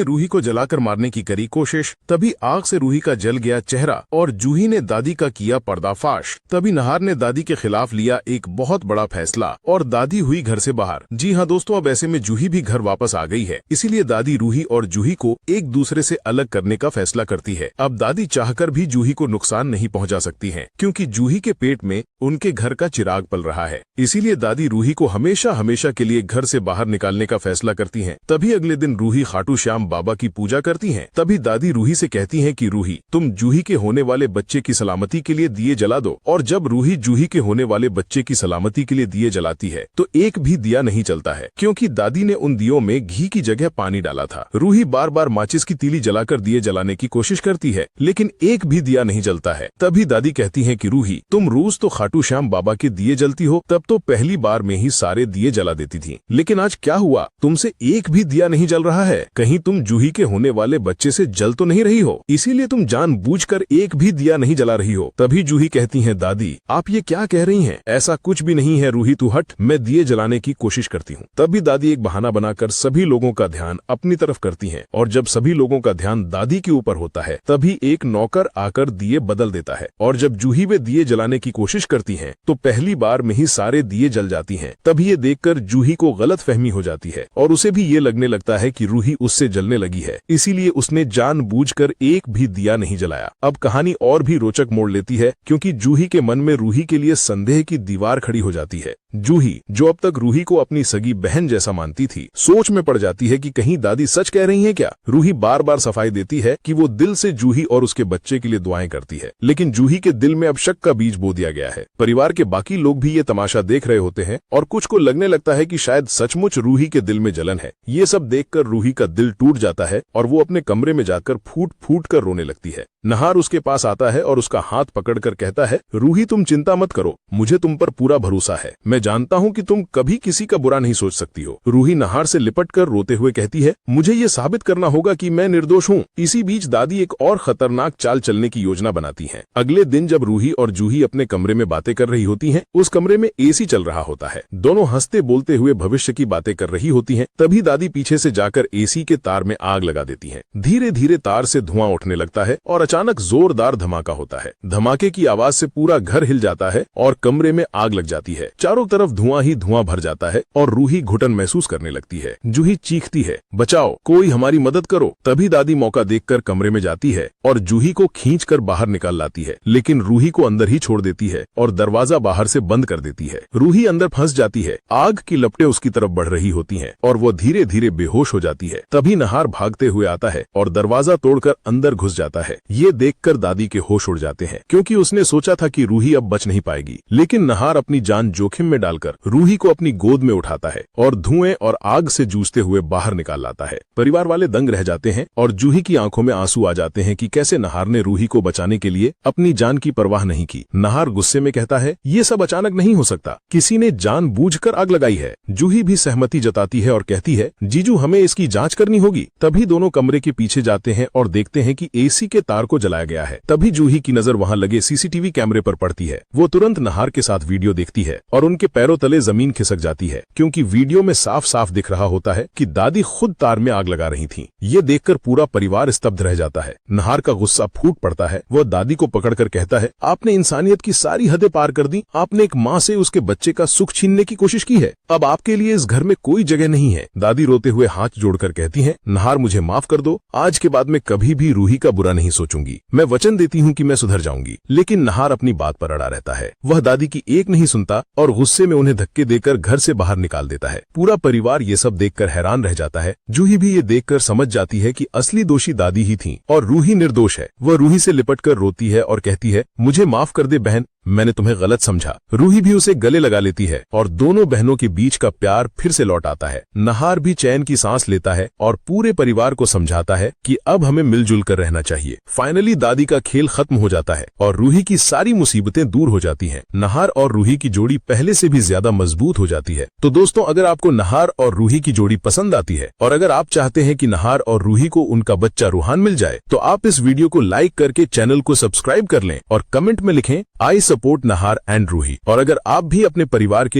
रूही को जलाकर मारने की करी कोशिश, तभी आग से रूही का जल गया चेहरा और जूही ने दादी का किया पर्दाफाश। तभी नहार ने दादी के खिलाफ लिया एक बहुत बड़ा फैसला और दादी हुई घर से बाहर। जी हाँ दोस्तों, अब ऐसे में जूही भी घर वापस आ गई है, इसीलिए दादी रूही और जूही को एक दूसरे से अलग करने का फैसला करती है। अब दादी चाहकर भी जूही को नुकसान नहीं पहुंचा सकती है, क्योंकि जूही के पेट में उनके घर का चिराग पल रहा है। इसीलिए दादी रूही को हमेशा हमेशा के लिए घर से बाहर निकालने का फैसला करती है। तभी अगले दिन रूही खाटू श्याम बाबा की पूजा करती हैं। तभी दादी रूही से कहती हैं कि रूही, तुम जूही के होने वाले बच्चे की सलामती के लिए दिए जला दो। और जब रूही जूही के होने वाले बच्चे की सलामती के लिए दिए जलाती है तो एक भी दिया नहीं चलता है, क्योंकि दादी ने उन दियों में घी की जगह पानी डाला था। रूही बार बार माचिस की तीली जलाकर दिए जलाने की कोशिश करती है, लेकिन एक भी दिया नहीं जलता है। तभी दादी कहती है कि रूही, तुम रोज तो खाटू श्याम बाबा के दिए जलती हो, तब तो पहली बार में ही सारे दिए जला देती थी, लेकिन आज क्या हुआ, तुमसे एक भी दिया नहीं जल रहा है। कहीं तुम जूही के होने वाले बच्चे से जल तो नहीं रही हो, इसीलिए तुम जानबूझकर एक भी दिया नहीं जला रही हो। तभी जूही कहती है, दादी आप ये क्या कह रही हैं? ऐसा कुछ भी नहीं है रूही, तू हट, मैं दिए जलाने की कोशिश करती हूँ। तभी दादी एक बहाना बनाकर सभी लोगों का ध्यान अपनी तरफ करती है, और जब सभी लोगों का ध्यान दादी के ऊपर होता है तभी एक नौकर आकर दिए बदल देता है, और जब जूही वे दिए जलाने की कोशिश करती है तो पहली बार में ही सारे दिए जल जाती हैं। तभी ये देखकर जूही को गलतफहमी हो जाती है और उसे भी ये लगने लगता है कि रूही उससे जलने लगी है, इसीलिए उसने जानबूझकर एक भी दिया नहीं जलाया। अब कहानी और भी रोचक मोड़ लेती है, क्योंकि जूही के मन में रूही के लिए संदेह की दीवार खड़ी हो जाती है। जूही, जो अब तक रूही को अपनी सगी बहन जैसा मानती थी, सोच में पड़ जाती है कि कहीं दादी सच कह रही हैं क्या। रूही बार बार सफाई देती है कि वो दिल से जूही और उसके बच्चे के लिए दुआएं करती है, लेकिन जूही के दिल में अब शक का बीज बो दिया गया है। परिवार के बाकी लोग भी ये तमाशा देख रहे होते हैं और कुछ को लगने लगता है कि शायद सचमुच रूही के दिल में जलन है। ये सब देखकर रूही का दिल टूट जाता है और वो अपने कमरे में जाकर फूट फूट कर रोने लगती है। नहार उसके पास आता है और उसका हाथ पकड़कर कहता है, रूही तुम चिंता मत करो, मुझे तुम पर पूरा भरोसा है, मैं जानता हूँ कि तुम कभी किसी का बुरा नहीं सोच सकती हो। रूही नहार से लिपटकर रोते हुए कहती है, मुझे ये साबित करना होगा कि मैं निर्दोष हूँ। इसी बीच दादी एक और खतरनाक चाल चलने की योजना बनाती है। अगले दिन जब रूही और जूही अपने कमरे में बातें कर रही होती हैं, उस कमरे में एसी चल रहा होता है। दोनों हंसते बोलते हुए भविष्य की बातें कर रही होती हैं। तभी दादी पीछे से जाकर एसी के तार में आग लगा देती है। धीरे धीरे तार से धुआं उठने लगता है और अचानक जोरदार धमाका होता है। धमाके की आवाज से पूरा घर हिल जाता है और कमरे में आग लग जाती है। चारों तरफ धुआं ही धुआं भर जाता है और रूही घुटन महसूस करने लगती है। जूही चीखती है, बचाओ, कोई हमारी मदद करो। तभी दादी मौका देखकर कमरे में जाती है और जूही को खींचकर बाहर निकाल लाती है, लेकिन रूही को अंदर ही छोड़ देती है और दरवाजा बाहर से बंद कर देती है। रूही अंदर फंस जाती है। आग की लपटें उसकी तरफ बढ़ रही होती हैं और वो धीरे धीरे बेहोश हो जाती है। तभी नहार भागते हुए आता है और दरवाजा तोड़कर अंदर घुस जाता है। ये देखकर दादी के होश उड़ जाते हैं, क्योंकि उसने सोचा था कि रूही अब बच नहीं पाएगी, लेकिन नहार अपनी जान जोखिम में डालकर रूही को अपनी गोद में उठाता है और धुएं और आग से जूझते हुए बाहर निकाल लाता है। परिवार वाले दंग रह जाते हैं और जूही की आंखों में आंसू आ जाते हैं कि कैसे नहार ने रूही को बचाने के लिए अपनी जान की परवाह नहीं की। नहार गुस्से में कहता है, ये सब अचानक नहीं हो सकता, किसी ने जानबूझकर आग लगाई है। जूही भी सहमति जताती है और कहती है, जीजू हमें इसकी जांच करनी होगी। तभी दोनों कमरे के पीछे जाते हैं और देखते हैं कि एसी के तार को जलाया गया है। तभी जूही की नजर वहां लगे सीसीटीवी कैमरे पर पड़ती है। वो तुरंत नहार के साथ वीडियो देखती है और उनके पैरों तले जमीन खिसक जाती है, क्योंकि वीडियो में साफ साफ दिख रहा होता है कि दादी खुद तार में आग लगा रही थी। ये देखकर पूरा परिवार स्तब्ध रह जाता है। नहार का गुस्सा फूट पड़ता है। वो दादी को पकड़कर कहता है, आपने इंसानियत की सारी हदें पार कर दी। आपने एक माँ से उसके बच्चे का सुख छीनने की कोशिश की है। अब आपके लिए इस घर में कोई जगह नहीं है। दादी रोते हुए हाथ जोड़कर कहती है, नहार मुझे माफ कर दो, आज के बाद मैं कभी भी रूही का बुरा नहीं सोचूंगी। मैं वचन देती हूँ कि मैं सुधर जाऊंगी। लेकिन नहार अपनी बात पर अड़ा रहता है। वह दादी की एक नहीं सुनता और गुस्से में उन्हें धक्के देकर घर से बाहर निकाल देता है। पूरा परिवार ये सब देखकर हैरान रह जाता है। जूही भी ये देखकर समझ जाती है कि असली दोषी दादी ही थी और रूही निर्दोष है। वह रूही से लिपटकर रोती है और कहती है, मुझे माफ कर दे बहन, मैंने तुम्हें गलत समझा। रूही भी उसे गले लगा लेती है और दोनों बहनों के बीच का प्यार फिर से लौट आता है। नहार भी चैन की सांस लेता है और पूरे परिवार को समझाता है कि अब हमें मिलजुल कर रहना चाहिए। फाइनली दादी का खेल खत्म हो जाता है और रूही की सारी मुसीबतें दूर हो जाती हैं। नहार और रूही की जोड़ी पहले से भी ज्यादा मजबूत हो जाती है। तो दोस्तों, अगर आपको नहार और रूही की जोड़ी पसंद आती है और अगर आप चाहते हैं कि नहार और रूही को उनका बच्चा रूहान मिल जाए, तो आप इस वीडियो को लाइक करके चैनल को सब्सक्राइब कर लें और कमेंट में लिखें, I support Nahar and Ruhi. और अगर आप भी अपने परिवार के लिए